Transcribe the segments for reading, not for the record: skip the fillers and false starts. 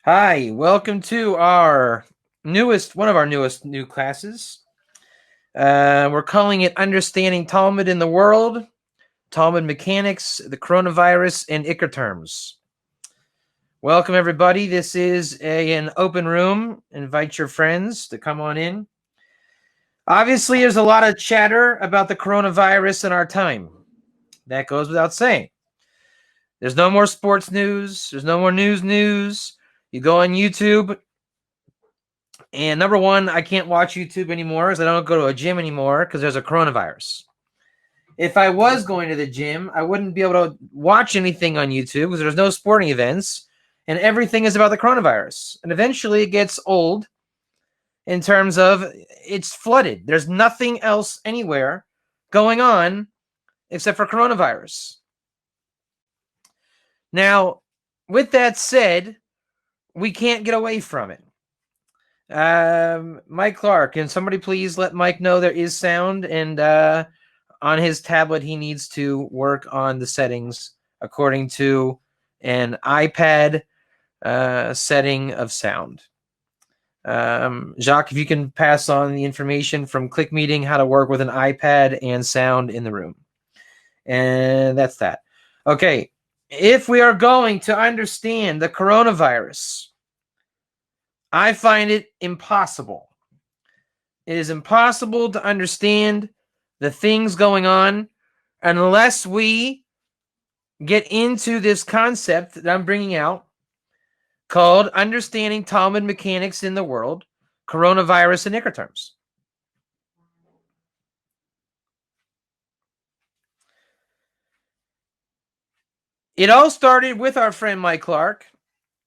Hi, welcome to one of our newest new classes. We're calling it Understanding Talmud in the World, Talmud Mechanics, the Coronavirus, and IKAR Terms. Welcome, everybody. This is an open room. Invite your friends to come on in. Obviously, there's a lot of chatter about the coronavirus in our time. That goes without saying. There's no more sports news. There's no more news. You go on YouTube, and number one, I can't watch YouTube anymore because I don't go to a gym anymore because there's a coronavirus. If I was going to the gym, I wouldn't be able to watch anything on YouTube because there's no sporting events and everything is about the coronavirus. And eventually it gets old in terms of it's flooded. There's nothing else anywhere going on except for coronavirus. Now, with that said, we can't get away from it. Mike Clark, can somebody please let Mike know there is sound, and on his tablet he needs to work on the settings according to an iPad setting of sound. Jacques, if you can pass on the information from Click Meeting how to work with an iPad and sound in the room. And that's that. Okay, if we are going to understand the coronavirus, I find it impossible. It is impossible to understand the things going on unless we get into this concept that I'm bringing out called Understanding Talmud Mechanics in the World, Coronavirus and IKAR Terms. It all started with our friend Mike Clark.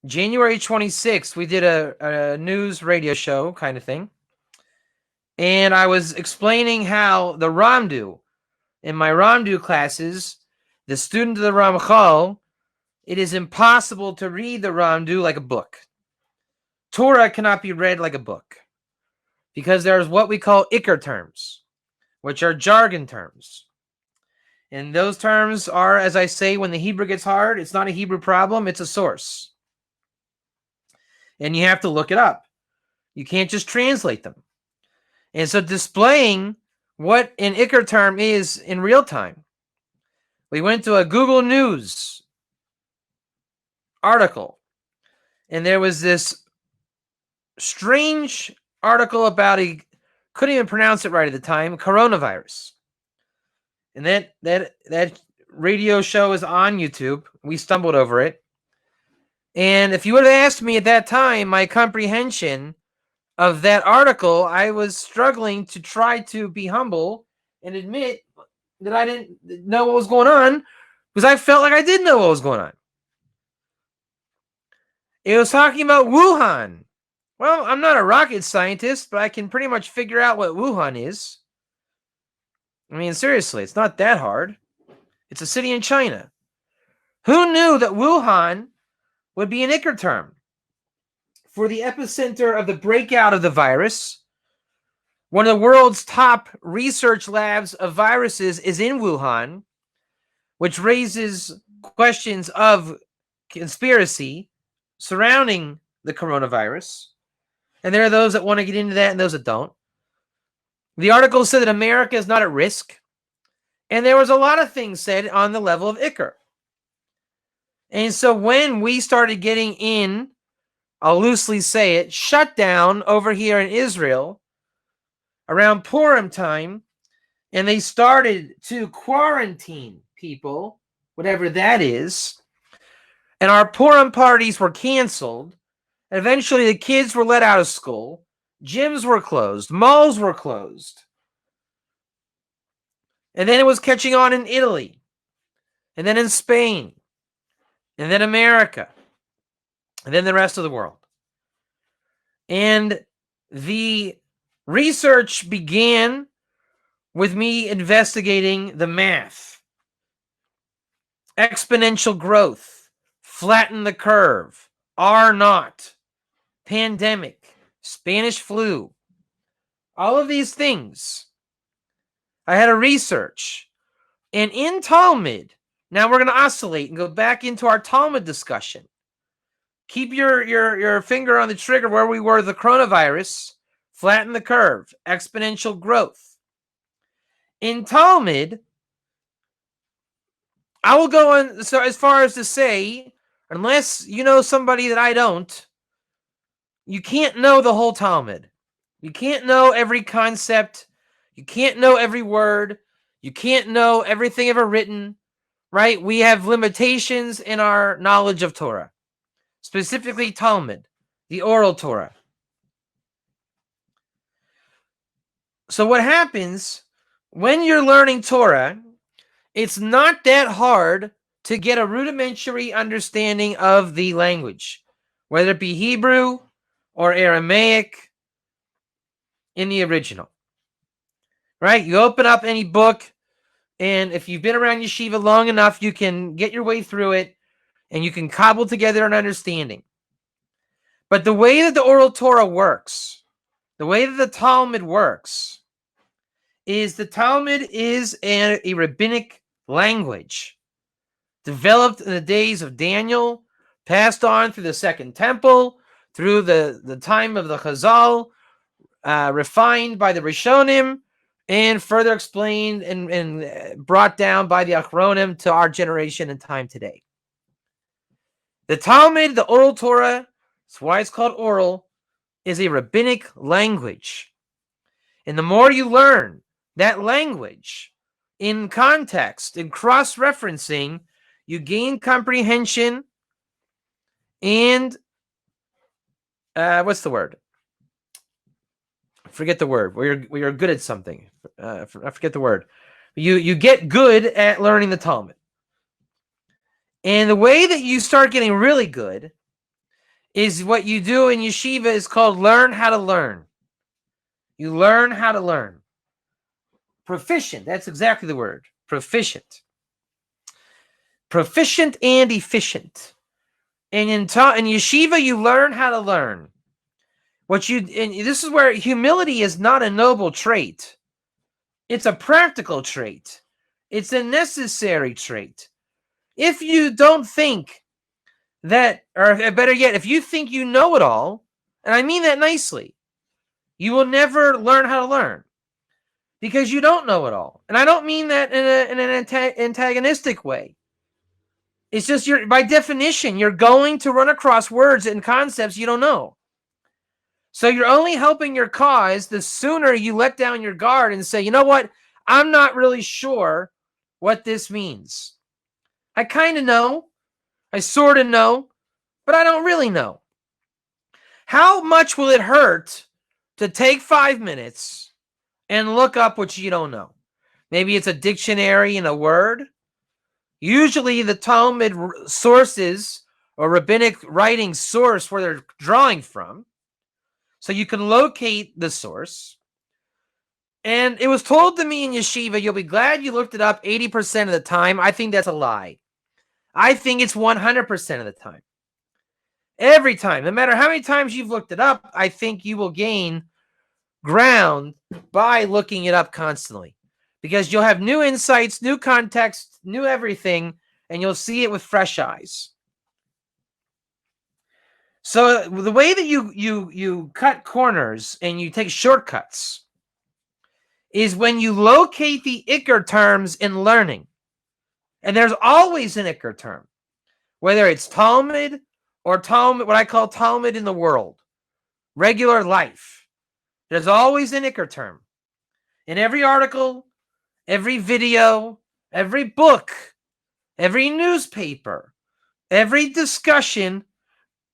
January 26th, we did a news radio show kind of thing. And I was explaining how the Ramdu, in my Ramdu classes, the student of the Ramchal, it is impossible to read the Ramdu like a book. Torah cannot be read like a book because there's what we call IKAR terms, which are jargon terms. And those terms are, as I say, when the Hebrew gets hard, it's not a Hebrew problem, it's a source. And you have to look it up. You can't just translate them. And so displaying what an IKAR term is in real time, we went to a Google News article, and there was this strange article about couldn't even pronounce it right at the time, coronavirus. And that radio show is on YouTube. We stumbled over it. And if you would have asked me at that time my comprehension of that article, I was struggling to try to be humble and admit that I didn't know what was going on because I felt like I did know what was going on. It was talking about Wuhan. Well, I'm not a rocket scientist, but I can pretty much figure out what Wuhan is. I mean, seriously, it's not that hard. It's a city in China. Who knew that Wuhan would be an IKAR term? For the epicenter of the breakout of the virus, one of the world's top research labs of viruses is in Wuhan, which raises questions of conspiracy surrounding the coronavirus. And there are those that want to get into that and those that don't. The article said that America is not at risk. And there was a lot of things said on the level of IKAR. And so when we started getting in, I'll loosely say it, shut down over here in Israel around Purim time, and they started to quarantine people, whatever that is, and our Purim parties were canceled. Eventually, the kids were let out of school. Gyms were closed. Malls were closed. And then it was catching on in Italy. And then in Spain. And then America. And then the rest of the world. And the research began with me investigating the math. Exponential growth. Flatten the curve. R naught. Pandemic. Spanish flu. All of these things. I had a research. And in Talmud, now we're going to oscillate and go back into our Talmud discussion. Keep your finger on the trigger where we were the coronavirus. Flatten the curve. Exponential growth. In Talmud, I will go on so as far as to say, unless you know somebody that I don't, you can't know the whole Talmud. You can't know every concept. You can't know every word. You can't know everything ever written, right? We have limitations in our knowledge of Torah, specifically Talmud, the oral Torah. So what happens when you're learning Torah, it's not that hard to get a rudimentary understanding of the language, whether it be Hebrew or Aramaic in the original, right? You open up any book, and if you've been around yeshiva long enough, you can get your way through it, and you can cobble together an understanding. But the way that the oral Torah works, the way that the Talmud works, is the Talmud is a rabbinic language developed in the days of Daniel, passed on through the Second Temple, through the time of the Chazal, refined by the Rishonim, and further explained and brought down by the Achronim to our generation and time today. The Talmud, the oral Torah, that's why it's called oral, is a rabbinic language. And the more you learn that language in context, in cross-referencing, you gain comprehension and, what's the word? Forget the word. We are good at something. I forget the word. You get good at learning the Talmud. And the way that you start getting really good is what you do in yeshiva is called learn how to learn. You learn how to learn. Proficient. That's exactly the word. Proficient. Proficient and efficient. And in yeshiva, you learn how to learn. And this is where humility is not a noble trait. It's a practical trait. It's a necessary trait. If you don't think that, or better yet, if you think you know it all, and I mean that nicely, you will never learn how to learn because you don't know it all. And I don't mean that in an antagonistic way. It's just by definition, you're going to run across words and concepts you don't know. So you're only helping your cause the sooner you let down your guard and say, you know what? I'm not really sure what this means. I kind of know. I sort of know, but I don't really know. How much will it hurt to take 5 minutes and look up what you don't know? Maybe it's a dictionary and a word. Usually the Talmud sources or rabbinic writing source where they're drawing from. So you can locate the source. And it was told to me in yeshiva, you'll be glad you looked it up 80% of the time. I think that's a lie. I think it's 100% of the time. Every time, no matter how many times you've looked it up, I think you will gain ground by looking it up constantly. Because you'll have new insights, new context, new everything, and you'll see it with fresh eyes. So the way that you cut corners and you take shortcuts is when you locate the IKAR terms in learning. And there's always an IKAR term, whether it's Talmud or Talmud, what I call Talmud in the world, regular life. There's always an IKAR term. In every article, every video, every book, every newspaper, every discussion,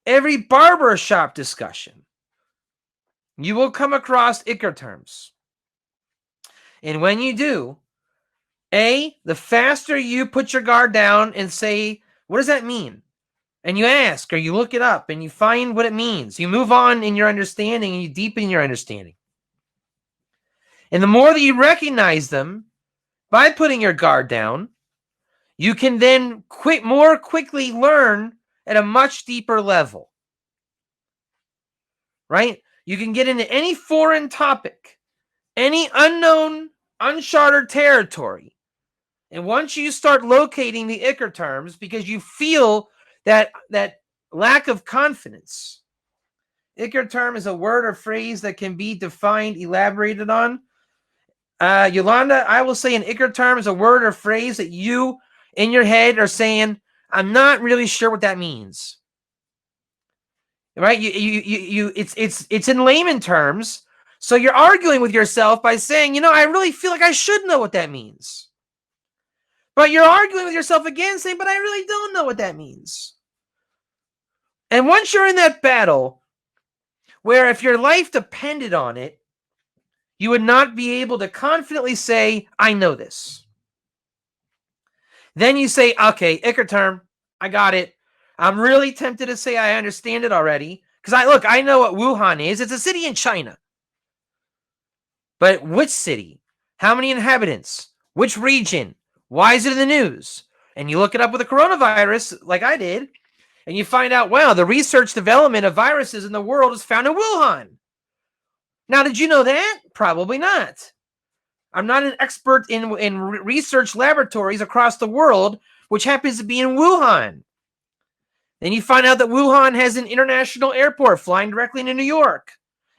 every barbershop discussion, you will come across IKAR terms. And when you do, the faster you put your guard down and say, what does that mean? And you ask or you look it up and you find what it means. You move on in your understanding and you deepen your understanding. And the more that you recognize them by putting your guard down, you can then more quickly learn at a much deeper level. Right? You can get into any foreign topic, any unknown, uncharted territory. And once you start locating the IKAR terms, because you feel that lack of confidence. IKAR term is a word or phrase that can be defined, elaborated on. Yolanda, I will say an IKAR term is a word or phrase that you, in your head, are saying, I'm not really sure what that means. Right? It's in layman terms. So you're arguing with yourself by saying, I really feel like I should know what that means. But you're arguing with yourself again, saying, but I really don't know what that means. And once you're in that battle, where if your life depended on it, you would not be able to confidently say, I know this. Then you say, okay, IKAR term, I got it. I'm really tempted to say I understand it already. Because I know what Wuhan is. It's a city in China. But which city? How many inhabitants? Which region? Why is it in the news? And you look it up with the coronavirus, like I did, and you find out, wow, the research development of viruses in the world is found in Wuhan. Now, did you know that? Probably not. I'm not an expert in research laboratories across the world, which happens to be in Wuhan. Then you find out that Wuhan has an international airport flying directly into New York.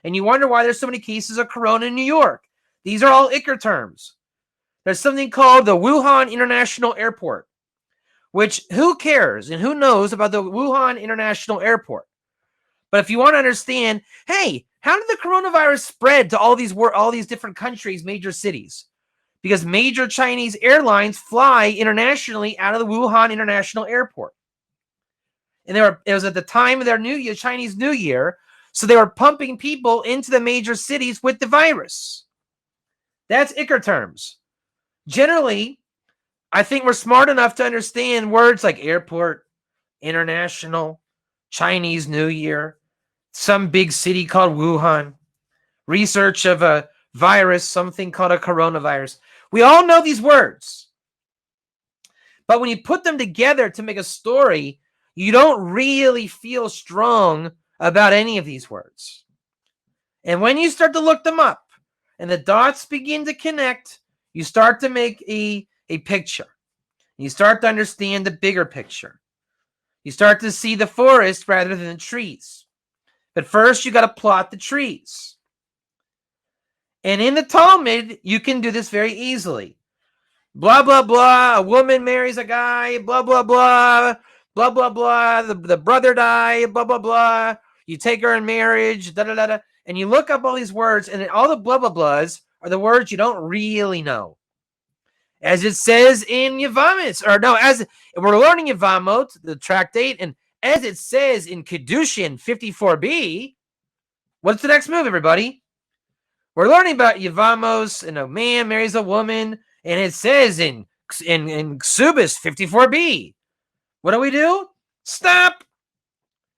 And you wonder why there's so many cases of corona in New York. These are all IKAR terms. There's something called the Wuhan International Airport, which who cares and who knows about the Wuhan International Airport? But if you want to understand, hey, how did the coronavirus spread to all these different countries, major cities? Because major Chinese airlines fly internationally out of the Wuhan International Airport. And it was at the time of their Chinese New Year, so they were pumping people into the major cities with the virus. That's IKAR terms. Generally, I think we're smart enough to understand words like airport, international, Chinese New Year, some big city called Wuhan, research of a virus, something called a coronavirus. We all know these words. But when you put them together to make a story, you don't really feel strong about any of these words. And when you start to look them up and the dots begin to connect, you start to make a picture. You start to understand the bigger picture. You start to see the forest rather than the trees. But first, you got to plot the trees. And in the Talmud, you can do this very easily. Blah, blah, blah. A woman marries a guy. Blah, blah, blah. Blah, blah, blah. The brother died. Blah, blah, blah. You take her in marriage. Da, da, da, da. And you look up all these words, and all the blah, blah, blahs are the words you don't really know. As it says in Yevamot, as we're learning Yevamot, the tractate, and as it says in Kedushin 54b, what's the next move, everybody? We're learning about Yevamos, and a man marries a woman, and it says in Ksubis 54b. What do? Stop!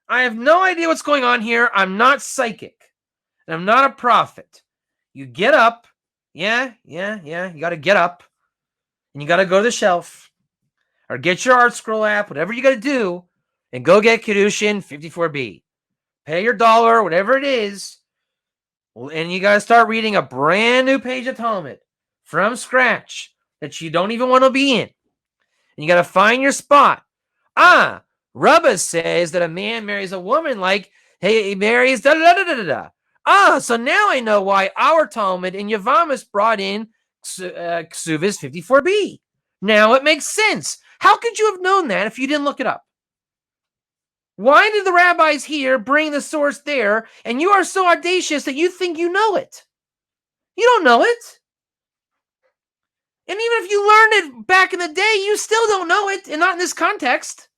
I have no idea what's going on here. I'm not psychic, and I'm not a prophet. You get up. Yeah. You got to get up. And you got to go to the shelf or get your Art Scroll app, whatever you got to do, and go get Kedushin 54b. Pay your $1, whatever it is, and you got to start reading a brand new page of Talmud from scratch that you don't even want to be in. And you got to find your spot. Rabbah says that a man marries a woman like, hey, he marries da-da-da-da-da-da. So now I know why our Talmud in Yevamos brought in Ksubis 54b. Now it makes sense. How could you have known that if you didn't look it up? Why did the rabbis here bring the source there, and you are so audacious that you think you know it? You don't know it. And even if you learned it back in the day, you still don't know it, and not in this context.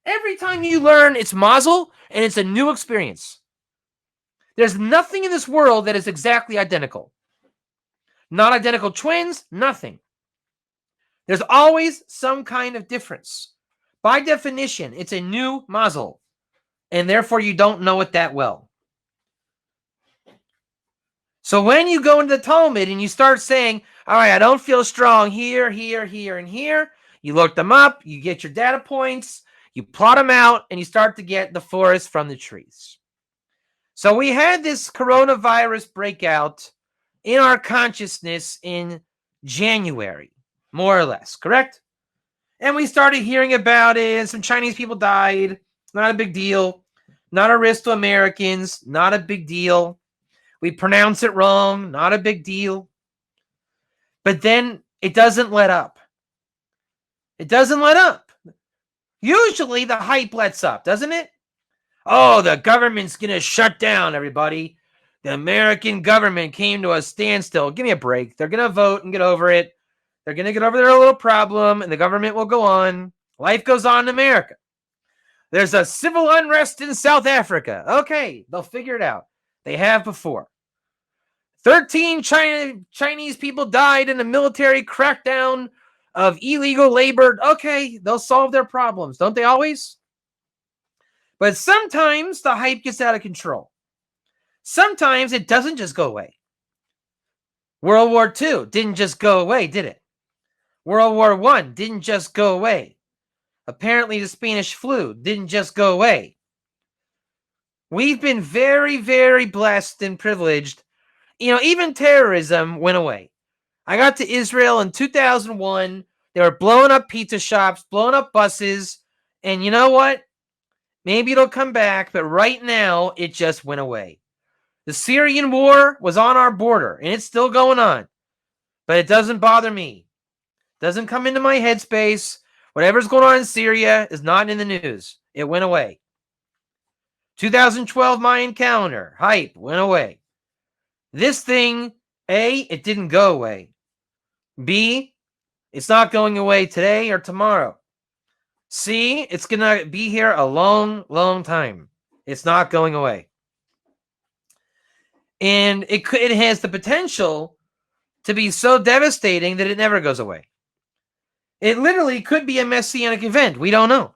Every time you learn, it's mazel, and it's a new experience. There's nothing in this world that is exactly identical. Not identical twins, nothing. There's always some kind of difference. By definition, it's a new mazel, and therefore you don't know it that well. So when you go into the Talmud and you start saying, all right, I don't feel strong here, and here, you look them up, you get your data points, you plot them out, and you start to get the forest from the trees. So we had this coronavirus breakout in our consciousness in January, more or less, correct? And we started hearing about it, and some Chinese people died. Not a big deal. Not a risk to Americans. Not a big deal. We pronounce it wrong. Not a big deal. But then it doesn't let up. It doesn't let up. Usually the hype lets up, doesn't it? Oh, the government's going to shut down, everybody. The American government came to a standstill. Give me a break. They're going to vote and get over it. They're going to get over their little problem, and the government will go on. Life goes on in America. There's a civil unrest in South Africa. Okay, they'll figure it out. They have before. 13 Chinese people died in a military crackdown of illegal labor. Okay, they'll solve their problems, don't they always? But sometimes the hype gets out of control. Sometimes it doesn't just go away. World War II didn't just go away, did it? World War I didn't just go away. Apparently the Spanish flu didn't just go away. We've been very, very blessed and privileged. Even terrorism went away. I got to Israel in 2001. They were blowing up pizza shops, blowing up buses. And you know what? Maybe it'll come back, but right now it just went away. The Syrian war was on our border, and it's still going on. But it doesn't bother me. It doesn't come into my headspace. Whatever's going on in Syria is not in the news. It went away. 2012 Mayan calendar, hype, went away. This thing, A, it didn't go away. B, it's not going away today or tomorrow. C, it's going to be here a long, long time. It's not going away. And it has the potential to be so devastating that it never goes away. It literally could be a messianic event. We don't know.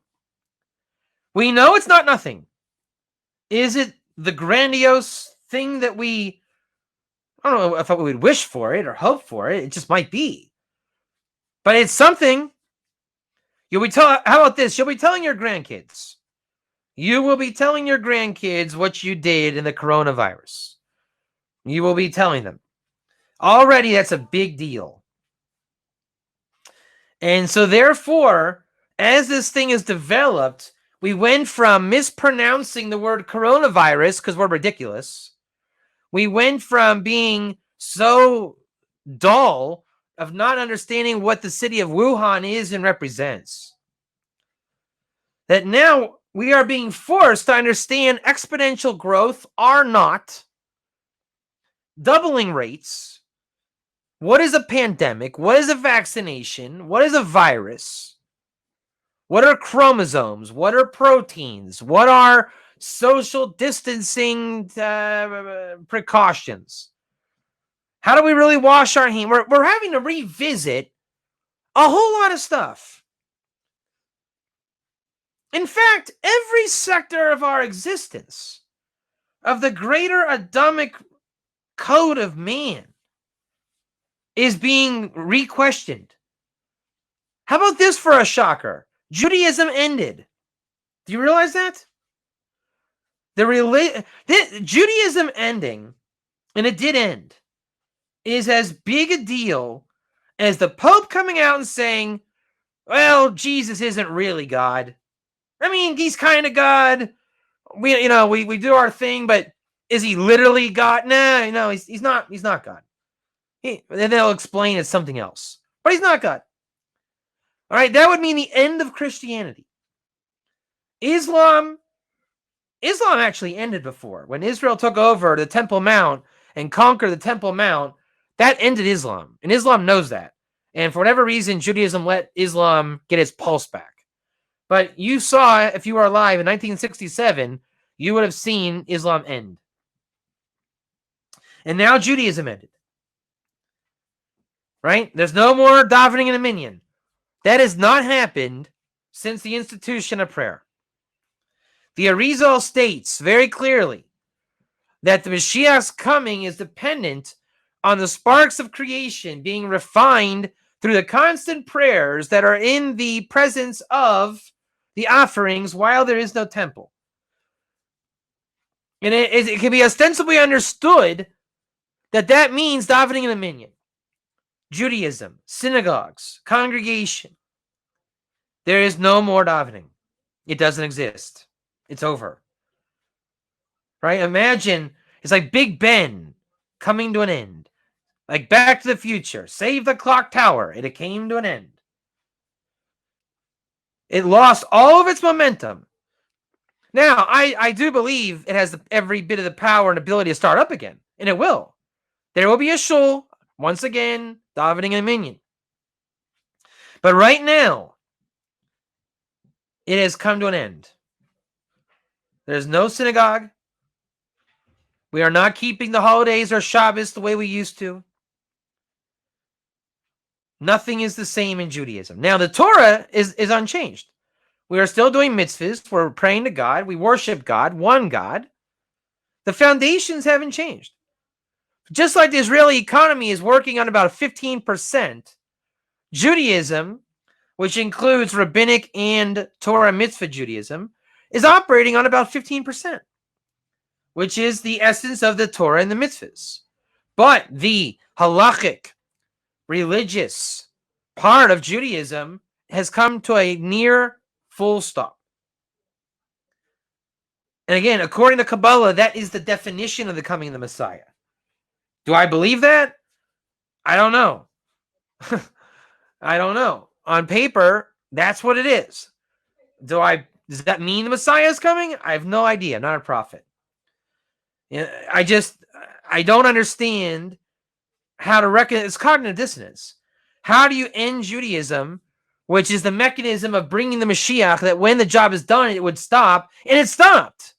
We know it's not nothing. Is it the grandiose thing that I don't know if we would wish for it or hope for it. It just might be. But it's something. How about this? You'll be telling your grandkids. You will be telling your grandkids what you did in the coronavirus. You will be telling them. Already, that's a big deal. And so, therefore, as this thing is developed, we went from mispronouncing the word coronavirus because we're ridiculous. We went from being so dull of not understanding what the city of Wuhan is and represents, that now we are being forced to understand exponential growth are not doubling rates. What is a pandemic? What is a vaccination? What is a virus? What are chromosomes? What are proteins? What are social distancing precautions? How do we really wash our hands? We're having to revisit a whole lot of stuff. In fact, every sector of our existence, of the greater Adamic code of man, is being re-questioned. How about this for a shocker? Judaism ended. Do you realize that? Judaism ending, and it did end, is as big a deal as the Pope coming out and saying, well, Jesus isn't really God. I mean, he's kind of God. We do our thing, but is he literally God? No, he's not God. Then they'll explain it's something else. But he's not God. All right, that would mean the end of Christianity. Islam actually ended before. When Israel took over the Temple Mount and conquered the Temple Mount, that ended Islam. And Islam knows that. And for whatever reason, Judaism let Islam get its pulse back. But you saw, if you were alive in 1967, you would have seen Islam end. And now Judaism ended. Right? There's no more davening in a minyan. That has not happened since the institution of prayer. The Arizal states very clearly that the Mashiach's coming is dependent on the sparks of creation being refined through the constant prayers that are in the presence of the offerings while there is no temple. And it can be ostensibly understood that means davening in a minyan. Judaism, synagogues, congregation. There is no more davening. It doesn't exist. it's over. Right? Imagine it's like Big Ben coming to an end. Like Back to the Future. Save the clock tower. It came to an end. It lost all of its momentum. Now, I do believe it has every bit of the power and ability to start up again. And it will. There will be a shul, once again, davening and a minyan. But right now, it has come to an end. There's no synagogue. We are not keeping the holidays or Shabbos the way we used to. Nothing is the same in Judaism. Now, the Torah is unchanged. We are still doing mitzvahs. We're praying to God. We worship God, one God. The foundations haven't changed. Just like the Israeli economy is working on about 15%, Judaism, which includes rabbinic and Torah mitzvah Judaism, is operating on about 15%, which is the essence of the Torah and the mitzvahs. But the halachic, religious part of Judaism has come to a near full stop. And again, according to Kabbalah, that is the definition of the coming of the Messiah. Do I believe that? I don't know. I don't know. On paper, that's what it is. Does that mean the Messiah is coming? I have no idea. I'm not a prophet. I don't understand how to reckon. It's cognitive dissonance. How do you end Judaism, which is the mechanism of bringing the Mashiach, that when the job is done, it would stop, and it stopped?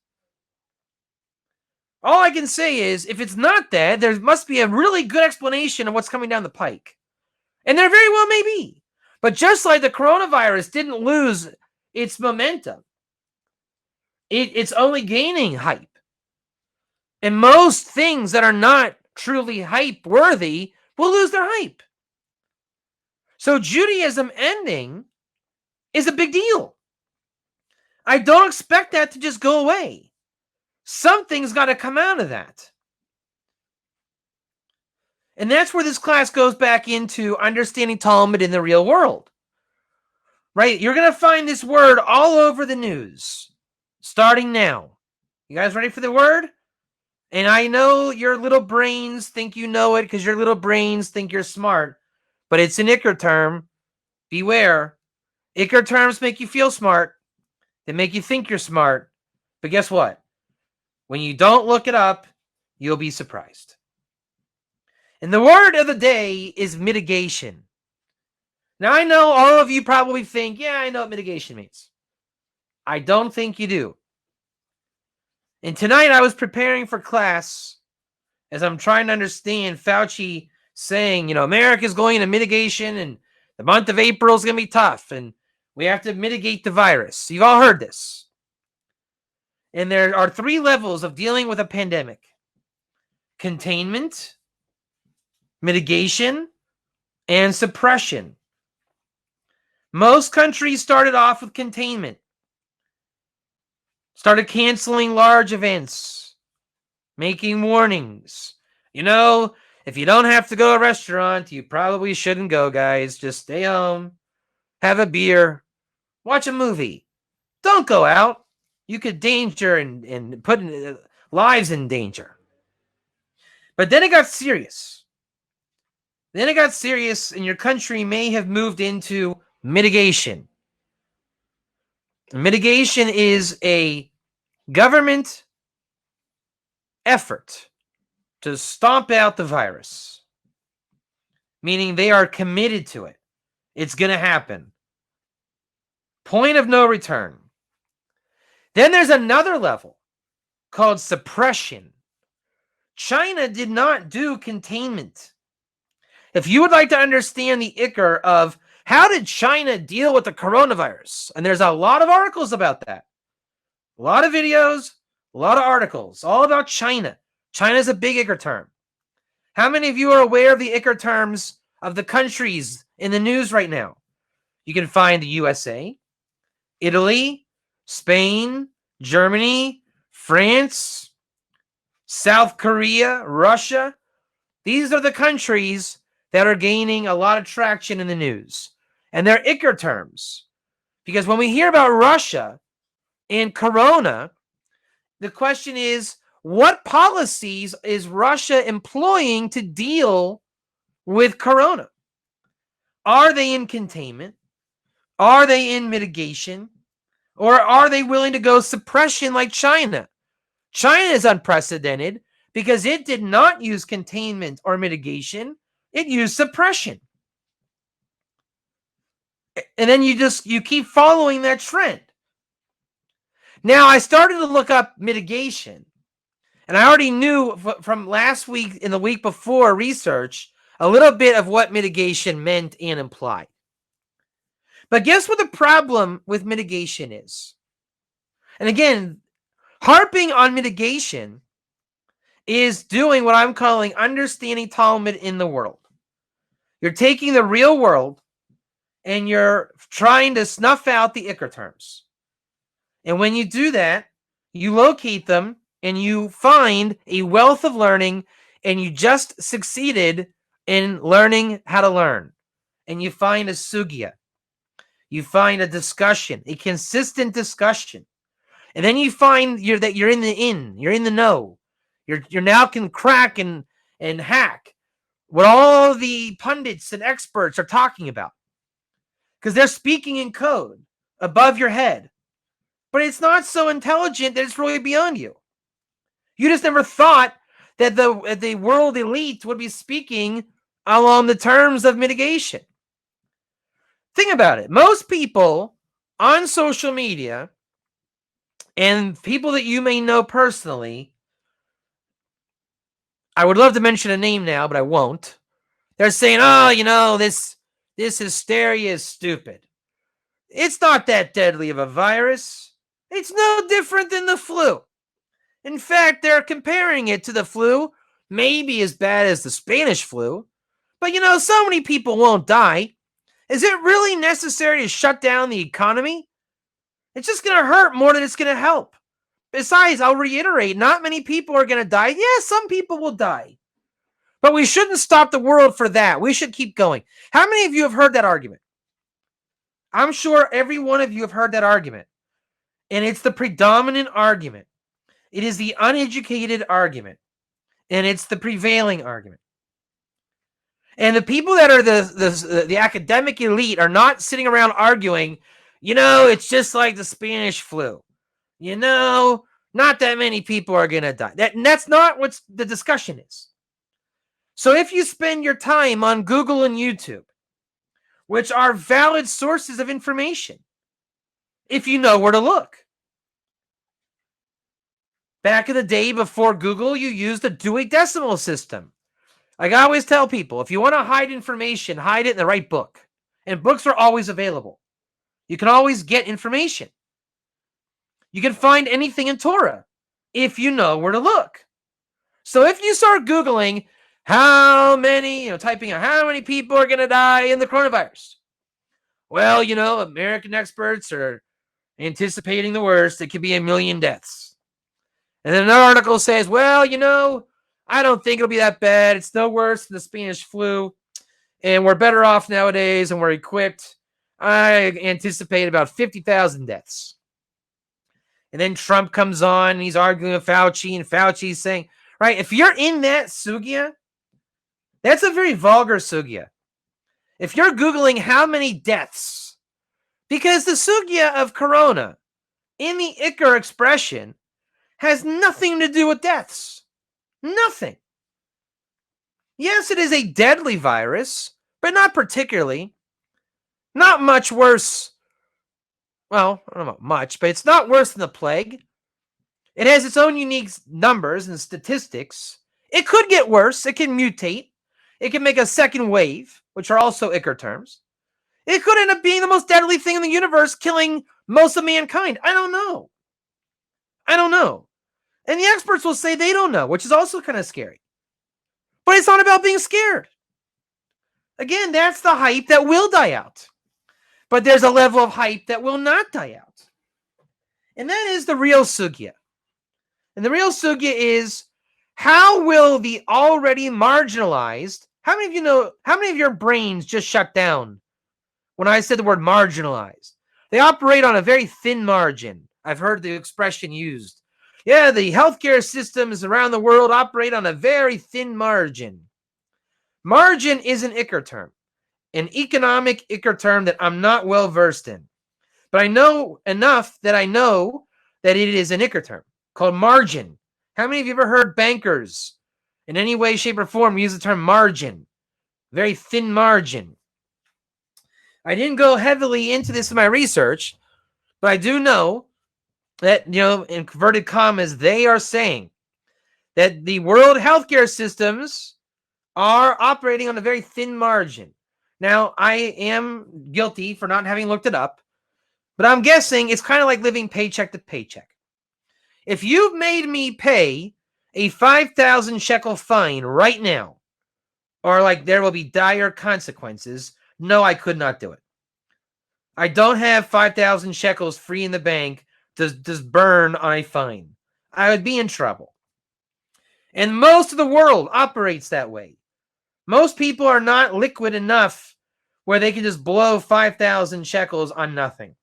All I can say is, if it's not that, there must be a really good explanation of what's coming down the pike. And there very well may be. But just like the coronavirus didn't lose its momentum, it's only gaining hype. And most things that are not truly hype worthy will lose their hype. So Judaism ending is a big deal. I don't expect that to just go away. Something's got to come out of that. And that's where this class goes back into understanding Talmud in the real world. Right? You're going to find this word all over the news, starting now. You guys ready for the word? And I know your little brains think you know it because your little brains think you're smart, but it's an IKAR term. Beware. IKAR terms make you feel smart. They make you think you're smart. But guess what? When you don't look it up, you'll be surprised. And the word of the day is mitigation. Now, I know all of you probably think, yeah, I know what mitigation means. I don't think you do. And tonight I was preparing for class as I'm trying to understand Fauci saying, America's going into mitigation and the month of April is going to be tough and we have to mitigate the virus. You've all heard this. And there are 3 levels of dealing with a pandemic: containment, mitigation, and suppression. Most countries started off with containment. Started canceling large events, making warnings. If you don't have to go to a restaurant, you probably shouldn't go, guys. Just stay home, have a beer, watch a movie. Don't go out. You could danger and put lives in danger. But then it got serious. And your country may have moved into mitigation. Mitigation is a government effort to stomp out the virus, meaning they are committed to it. It's going to happen. Point of no return. Then there's another level called suppression. China did not do containment. If you would like to understand the IKAR of how did China deal with the coronavirus, and there's a lot of articles about that, a lot of videos, a lot of articles, all about China. China's a big IKAR term. How many of you are aware of the IKAR terms of the countries in the news right now? You can find the USA, Italy, Spain, Germany, France, South Korea, Russia. These are the countries that are gaining a lot of traction in the news. And they're IKAR terms. Because when we hear about Russia, and Corona, the question is, what policies is Russia employing to deal with Corona? Are they in containment? Are they in mitigation? Or are they willing to go suppression like China? China is unprecedented because it did not use containment or mitigation. It used suppression. And then you keep following that trend. Now, I started to look up mitigation, and I already knew from last week and the week before research a little bit of what mitigation meant and implied. But guess what the problem with mitigation is? And again, harping on mitigation is doing what I'm calling understanding Talmud in the world. You're taking the real world and you're trying to snuff out the IKAR terms. And when you do that, you locate them and you find a wealth of learning, and you just succeeded in learning how to learn. And you find a sugya. You find a discussion, a consistent discussion. And then you find that you're in the know. You're now can crack and hack what all the pundits and experts are talking about. Because they're speaking in code above your head. But it's not so intelligent that it's really beyond you. You just never thought that the world elite would be speaking along the terms of mitigation. Think about it. Most people on social media and people that you may know personally, I would love to mention a name now, but I won't. They're saying, oh, this hysteria is stupid. It's not that deadly of a virus. It's no different than the flu. In fact, they're comparing it to the flu, maybe as bad as the Spanish flu. But so many people won't die. Is it really necessary to shut down the economy? It's just going to hurt more than it's going to help. Besides, I'll reiterate, not many people are going to die. Yeah, some people will die. But we shouldn't stop the world for that. We should keep going. How many of you have heard that argument? I'm sure every one of you have heard that argument. And it's the predominant argument. It is the uneducated argument. And it's the prevailing argument. And the people that are the academic elite are not sitting around arguing, it's just like the Spanish flu. Not that many people are going to die. That's not what the discussion is. So if you spend your time on Google and YouTube, which are valid sources of information, if you know where to look. Back in the day before Google, you used the Dewey Decimal System. Like I always tell people, if you want to hide information, hide it in the right book. And books are always available. You can always get information. You can find anything in Torah if you know where to look. So if you start Googling typing out how many people are going to die in the coronavirus. Well, American experts are anticipating the worst. It could be 1 million deaths. And then another article says, well, I don't think it'll be that bad. It's no worse than the Spanish flu. And we're better off nowadays and we're equipped. I anticipate about 50,000 deaths. And then Trump comes on and he's arguing with Fauci, and Fauci's saying, right, if you're in that sugya, that's a very vulgar sugya. If you're Googling how many deaths, because the sugya of corona in the IKAR expression has nothing to do with deaths. Nothing. Yes, it is a deadly virus, but not particularly. Not much worse. Well, I don't know about much, but it's not worse than the plague. It has its own unique numbers and statistics. It could get worse. It can mutate. It can make a second wave, which are also IKAR terms. It could end up being the most deadly thing in the universe, killing most of mankind. I don't know. And the experts will say they don't know, which is also kind of scary. But it's not about being scared. Again, that's the hype that will die out. But there's a level of hype that will not die out. And that is the real sugya. And the real sugya is, how will the already marginalized, how many of your brains just shut down when I said the word marginalized? They operate on a very thin margin I've heard the expression used. Yeah, the healthcare systems around the world operate on a very thin margin. Margin is an IKAR term, an economic IKAR term that I'm not well versed in. But I know enough that I know that it is an IKAR term called margin. How many of you ever heard bankers in any way, shape, or form use the term margin? Very thin margin. I didn't go heavily into this in my research, but I do know that, in inverted commas, they are saying that the world healthcare systems are operating on a very thin margin. Now, I am guilty for not having looked it up, but I'm guessing it's kind of like living paycheck to paycheck. If you've made me pay a 5,000 shekel fine right now, or like there will be dire consequences, no, I could not do it. I don't have 5,000 shekels free in the bank to just burn on a fine. I would be in trouble. And most of the world operates that way. Most people are not liquid enough where they can just blow 5,000 shekels on nothing.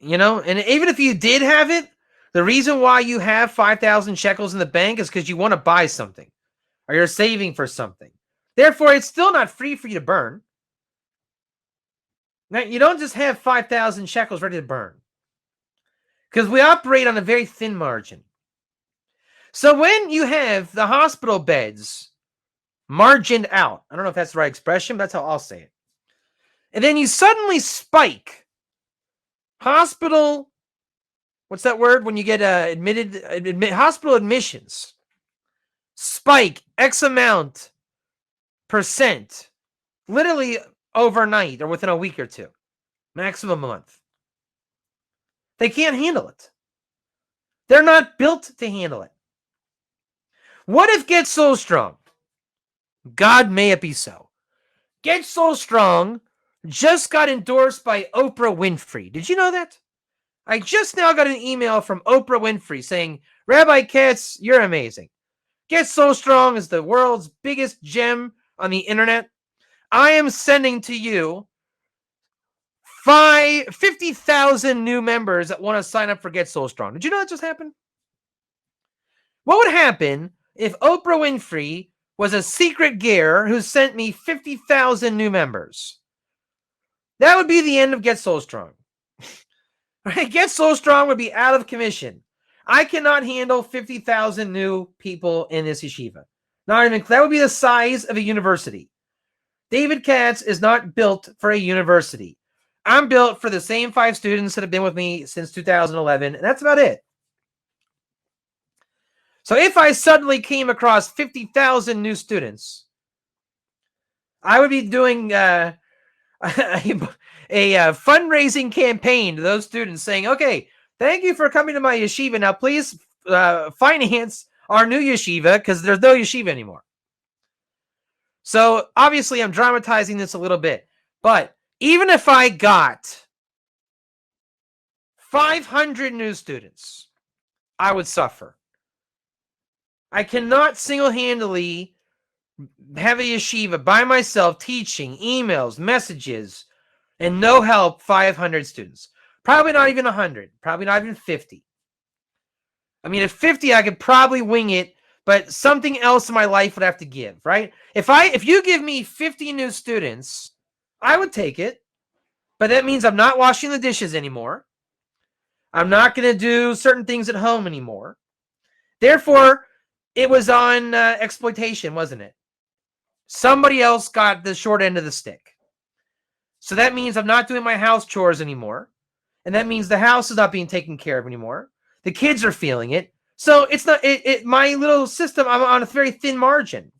And even if you did have it, the reason why you have 5,000 shekels in the bank is because you want to buy something or you're saving for something. Therefore, it's still not free for you to burn. Now, you don't just have 5,000 shekels ready to burn because we operate on a very thin margin. So when you have the hospital beds margined out, I don't know if that's the right expression, but that's how I'll say it. And then you suddenly spike hospital, what's that word when you get hospital admissions, spike X amount percent, literally overnight or within a week or two, maximum a month. They can't handle it. They're not built to handle it. What if Get So Strong? God may it be so. Get So Strong just got endorsed by Oprah Winfrey. Did you know that? I just now got an email from Oprah Winfrey saying, Rabbi Katz, you're amazing. Get So Strong is the world's biggest gem on the internet. I am sending to you 50,000 new members that want to sign up for Get So Strong. Did you know that just happened? What would happen if Oprah Winfrey was a secret gear who sent me 50,000 new members? That would be the end of Get So Strong. Right? Get So Strong would be out of commission. I cannot handle 50,000 new people in this yeshiva. Not even, that would be the size of a university. David Katz is not built for a university. I'm built for the same 5 students that have been with me since 2011, and that's about it. So if I suddenly came across 50,000 new students, I would be doing a fundraising campaign to those students saying, okay, thank you for coming to my yeshiva. Now, please finance our new yeshiva because there's no yeshiva anymore. So obviously I'm dramatizing this a little bit, but even if I got 500 new students, I would suffer. I cannot single-handedly have a yeshiva by myself teaching emails, messages, and no help 500 students. Probably not even 100. Probably not even 50. I mean, at 50, I could probably wing it, but something else in my life would have to give, right? If you give me 50 new students, I would take it, but that means I'm not washing the dishes anymore. I'm not going to do certain things at home anymore. Therefore, it was on exploitation, wasn't it? Somebody else got the short end of the stick. So that means I'm not doing my house chores anymore. And that means the house is not being taken care of anymore. The kids are feeling it. So it's not my little system, I'm on a very thin margin.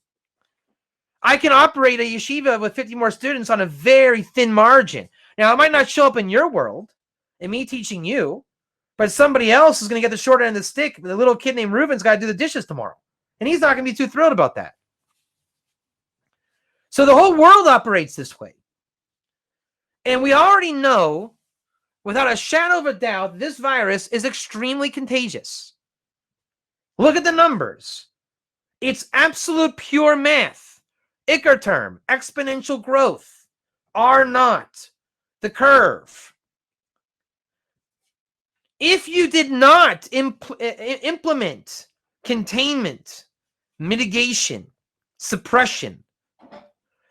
I can operate a yeshiva with 50 more students on a very thin margin. Now, it might not show up in your world, and me teaching you, but somebody else is going to get the short end of the stick. The little kid named Reuben's got to do the dishes tomorrow. And he's not going to be too thrilled about that. So the whole world operates this way. And we already know, without a shadow of a doubt, this virus is extremely contagious. Look at the numbers. It's absolute pure math. IKAR term, exponential growth. R naught. the curve. If you did not implement containment, mitigation, suppression,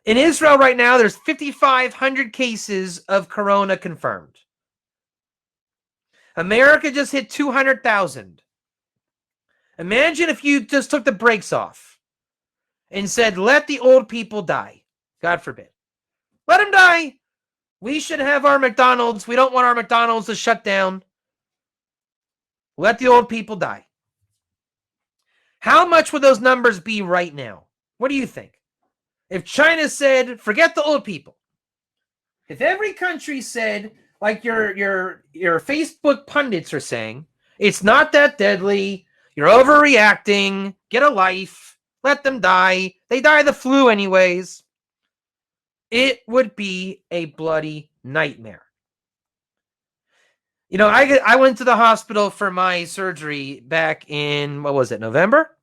in Israel right now, there's 5,500 cases of corona confirmed. America just hit 200,000. Imagine if you just took the brakes off and said, let the old people die. God forbid. Let them die. We should have our McDonald's. We don't want our McDonald's to shut down. Let the old people die. How much would those numbers be right now? What do you think? If China said, forget the old people. If every country said, like your Facebook pundits are saying, it's not that deadly, you're overreacting, get a life, let them die, they die of the flu anyways, it would be a bloody nightmare. You know, I went to the hospital for my surgery back in, what was it, November?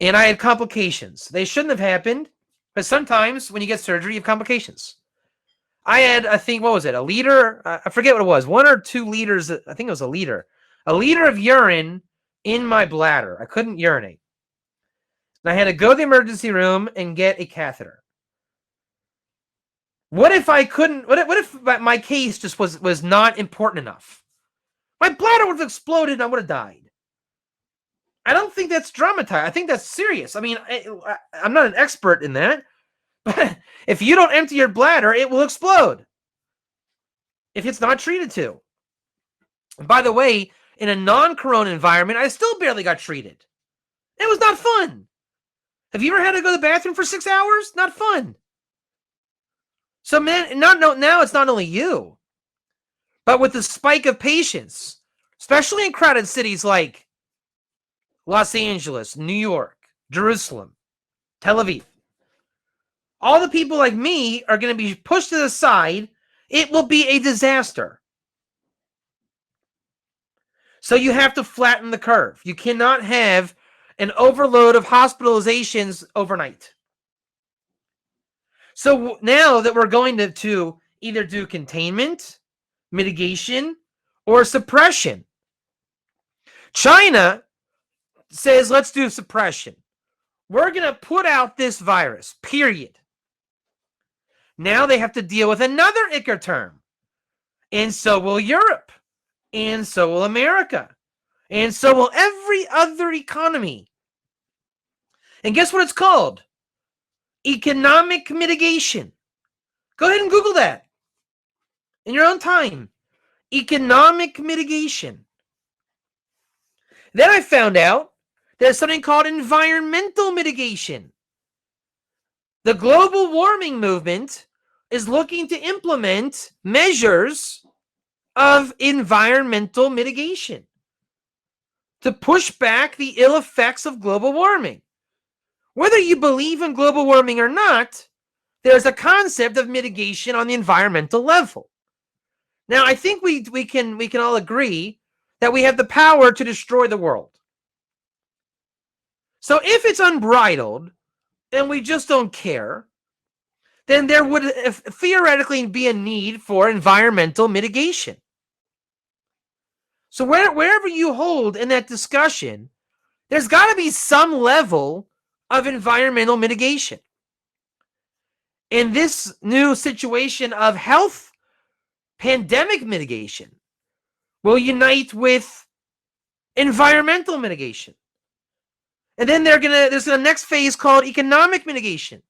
And I had complications. They shouldn't have happened, but sometimes when you get surgery, you have complications. I had, I think, what was it, a liter? I forget what it was, 1 or 2 liters. I think it was a liter of urine in my bladder. I couldn't urinate. And I had to go to the emergency room and get a catheter. What if I couldn't, what if my case just was not important enough? My bladder would have exploded and I would have died. I don't think that's dramatized. I think that's serious. I mean, I'm not an expert in that, but if you don't empty your bladder, it will explode if it's not treated to. And by the way, in a non-corona environment, I still barely got treated. It was not fun. Have you ever had to go to the bathroom for 6 hours? Not fun. So, man, now it's not only you, but with the spike of patients, especially in crowded cities like Los Angeles, New York, Jerusalem, Tel Aviv. All the people like me are going to be pushed to the side. It will be a disaster. So you have to flatten the curve. You cannot have an overload of hospitalizations overnight. So now that we're going to either do containment, mitigation, or suppression, China says, let's do suppression. We're going to put out this virus, period. Now they have to deal with another IKAR term. And so will Europe. And so will America. And so will every other economy. And guess what it's called? Economic mitigation. Go ahead and Google that in your own time. Economic mitigation. Then I found out there's something called environmental mitigation. The global warming movement is looking to implement measures of environmental mitigation to push back the ill effects of global warming. Whether you believe in global warming or not, there's a concept of mitigation on the environmental level. Now, I think we can all agree that we have the power to destroy the world. So if it's unbridled and we just don't care, then there would theoretically be a need for environmental mitigation. So wherever you hold in that discussion, there's got to be some level of environmental mitigation. In this new situation of health, pandemic mitigation will unite with environmental mitigation. And then there's a next phase called economic mitigation.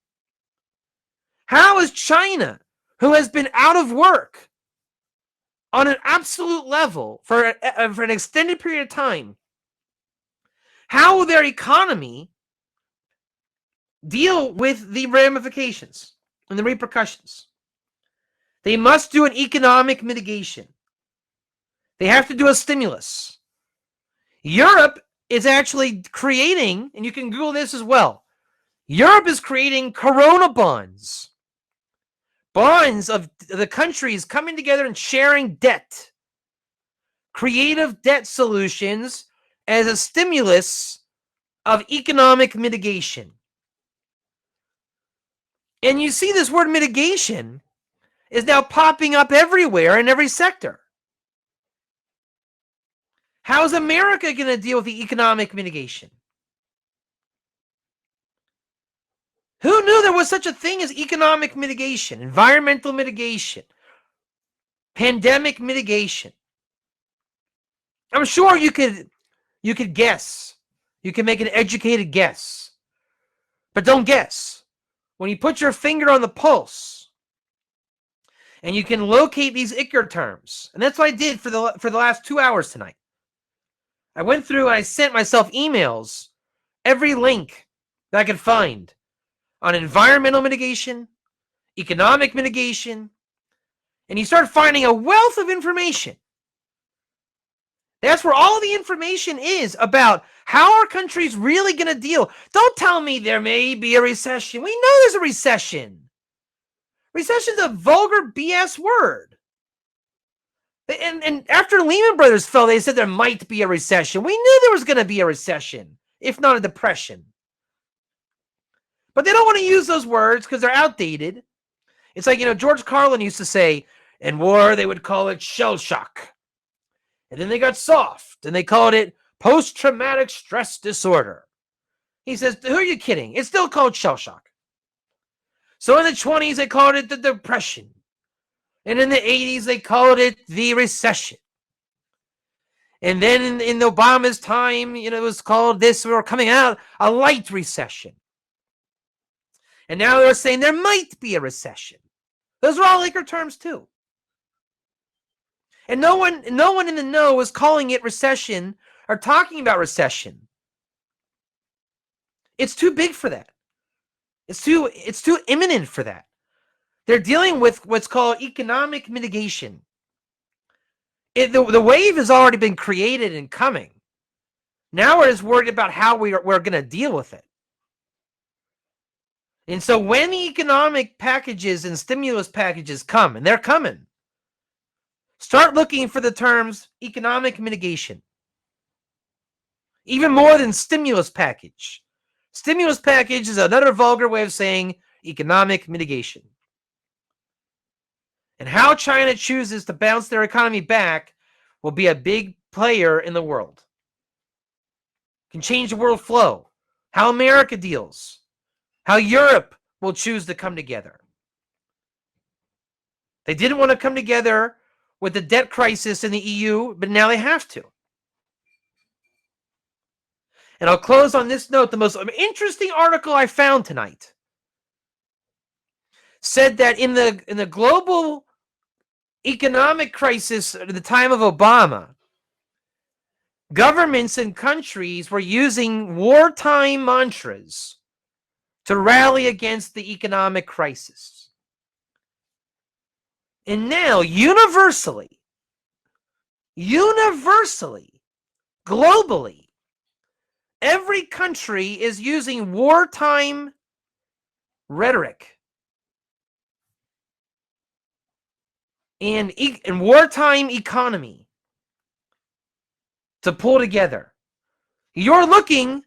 How is China, who has been out of work on an absolute level for an extended period of time, how will their economy deal with the ramifications and the repercussions? They must do an economic mitigation. They have to do a stimulus. Europe is actually creating, and you can Google this as well, Europe is creating corona bonds. Bonds of the countries coming together and sharing debt. Creative debt solutions as a stimulus of economic mitigation. And you see this word mitigation, is now popping up everywhere in every sector. How's America going to deal with the economic mitigation? Who knew there was such a thing as economic mitigation, environmental mitigation, pandemic mitigation? I'm sure you could guess. You can make an educated guess. But don't guess. When you put your finger on the pulse and you can locate these IKAR terms, and that's what I did for the last 2 hours tonight. I went through and I sent myself emails, every link that I could find on environmental mitigation, economic mitigation, and you start finding a wealth of information. That's where all the information is about how our country's really going to deal. Don't tell me there may be a recession. We know there's a recession. Recession's a vulgar BS word. And after Lehman Brothers fell, they said there might be a recession. We knew there was going to be a recession, if not a depression. But they don't want to use those words because they're outdated. It's like, George Carlin used to say, in war, they would call it shell shock. And then they got soft, and they called it post-traumatic stress disorder. He says, who are you kidding? It's still called shell shock. So in the 20s, they called it the depression. And in the 80s, they called it the recession. And then in Obama's time, it was called this, we were coming out, a light recession. And now they're saying there might be a recession. Those are all IKAR terms too. And no one in the know is calling it recession or talking about recession. It's too big for that. It's too imminent for that. They're dealing with what's called economic mitigation. The wave has already been created and coming. Now we're just worried about how we're going to deal with it. And so when the economic packages and stimulus packages come, and they're coming, start looking for the terms economic mitigation. Even more than stimulus package. Stimulus package is another vulgar way of saying economic mitigation. And how China chooses to bounce their economy back will be a big player in the world. Can change the world flow. How America deals. How Europe will choose to come together. They didn't want to come together with the debt crisis in the EU, but now they have to. And I'll close on this note. The most interesting article I found tonight said that in the global economic crisis at the time of Obama, governments and countries were using wartime mantras to rally against the economic crisis. And now, universally, globally, every country is using wartime rhetoric and wartime economy to pull together. You're looking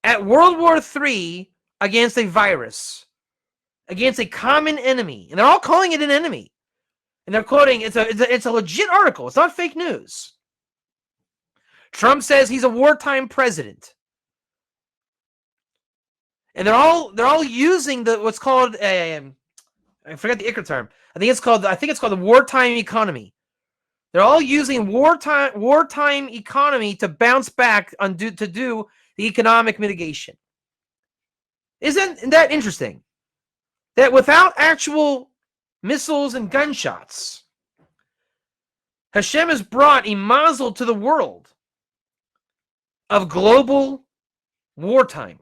at World War III against a virus, against a common enemy, and they're all calling it an enemy. And they're quoting, it's a legit article. It's not fake news. Trump says he's a wartime president. And they're all using what's called I forgot the IKAR term. I think it's called the wartime economy. They're all using wartime economy to bounce back to do the economic mitigation. Isn't that interesting? That without actual missiles and gunshots, Hashem has brought a mazel to the world of global wartime.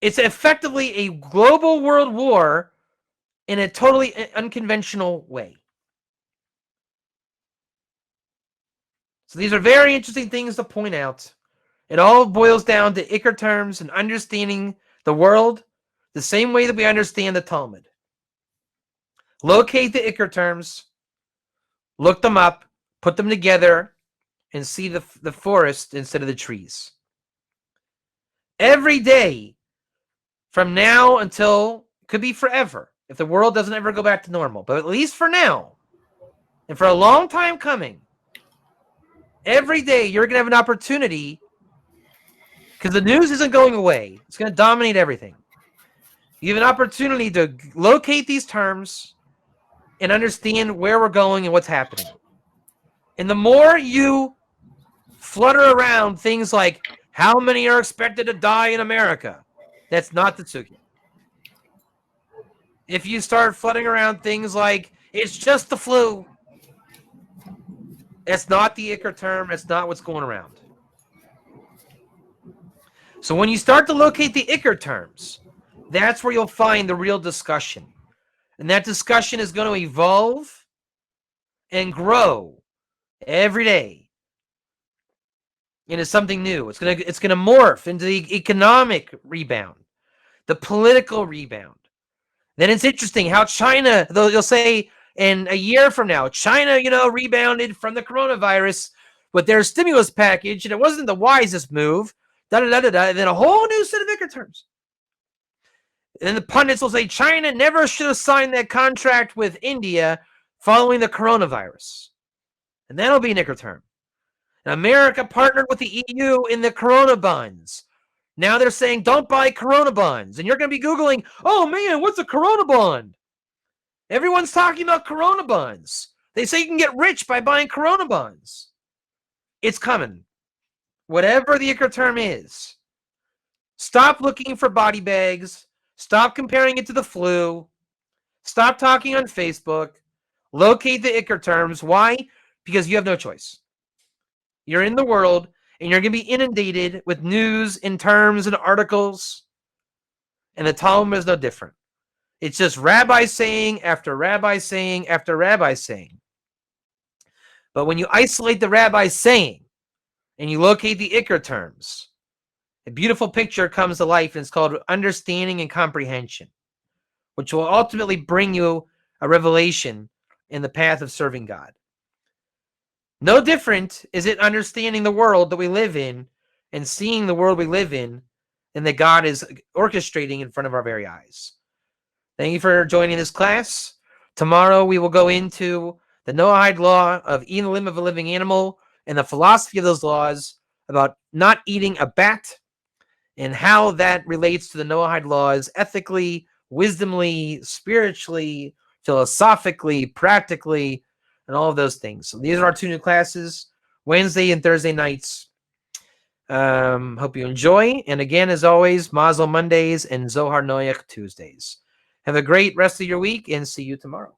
It's effectively a global world war in a totally unconventional way. So these are very interesting things to point out. It all boils down to IKAR terms and understanding the world the same way that we understand the Talmud. Locate the IKAR terms, look them up, put them together, and see the forest instead of the trees. Every day from now until, could be forever, if the world doesn't ever go back to normal. But at least for now, and for a long time coming, every day you're going to have an opportunity, because the news isn't going away. It's going to dominate everything. You have an opportunity to locate these terms and understand where we're going and what's happening. And the more you flutter around things like, how many are expected to die in America? That's not the Tsuki. If you start fluttering around things like, it's just the flu, it's not the IKAR term. It's not what's going around. So when you start to locate the IKAR terms, that's where you'll find the real discussion. And that discussion is going to evolve and grow every day into something new. It's going to morph into the economic rebound, the political rebound. Then it's interesting how China, though you'll say in a year from now, China, rebounded from the coronavirus with their stimulus package, and it wasn't the wisest move, and then a whole new set of IKAR terms. And then the pundits will say China never should have signed that contract with India following the coronavirus. And that'll be an IKAR term. And America partnered with the EU in the corona bonds. Now they're saying don't buy corona bonds. And you're going to be Googling, oh man, what's a corona bond? Everyone's talking about corona bonds. They say you can get rich by buying corona bonds. It's coming. Whatever the IKAR term is. Stop looking for body bags. Stop comparing it to the flu. Stop talking on Facebook. Locate the IKAR terms. Why? Because you have no choice. You're in the world, and you're going to be inundated with news and terms and articles. And the Talmud is no different. It's just rabbi saying after rabbi saying after rabbi saying. But when you isolate the rabbi saying and you locate the IKAR terms, a beautiful picture comes to life, and it's called understanding and comprehension, which will ultimately bring you a revelation in the path of serving God. No different is it understanding the world that we live in and seeing the world we live in and that God is orchestrating in front of our very eyes. Thank you for joining this class. Tomorrow we will go into the Noahide law of eating the limb of a living animal and the philosophy of those laws about not eating a bat and how that relates to the Noahide laws ethically, wisdomly, spiritually, philosophically, practically, and all of those things. So these are our two new classes, Wednesday and Thursday nights. Hope you enjoy. And again, as always, Mazel Mondays and Zohar Noach Tuesdays. Have a great rest of your week, and see you tomorrow.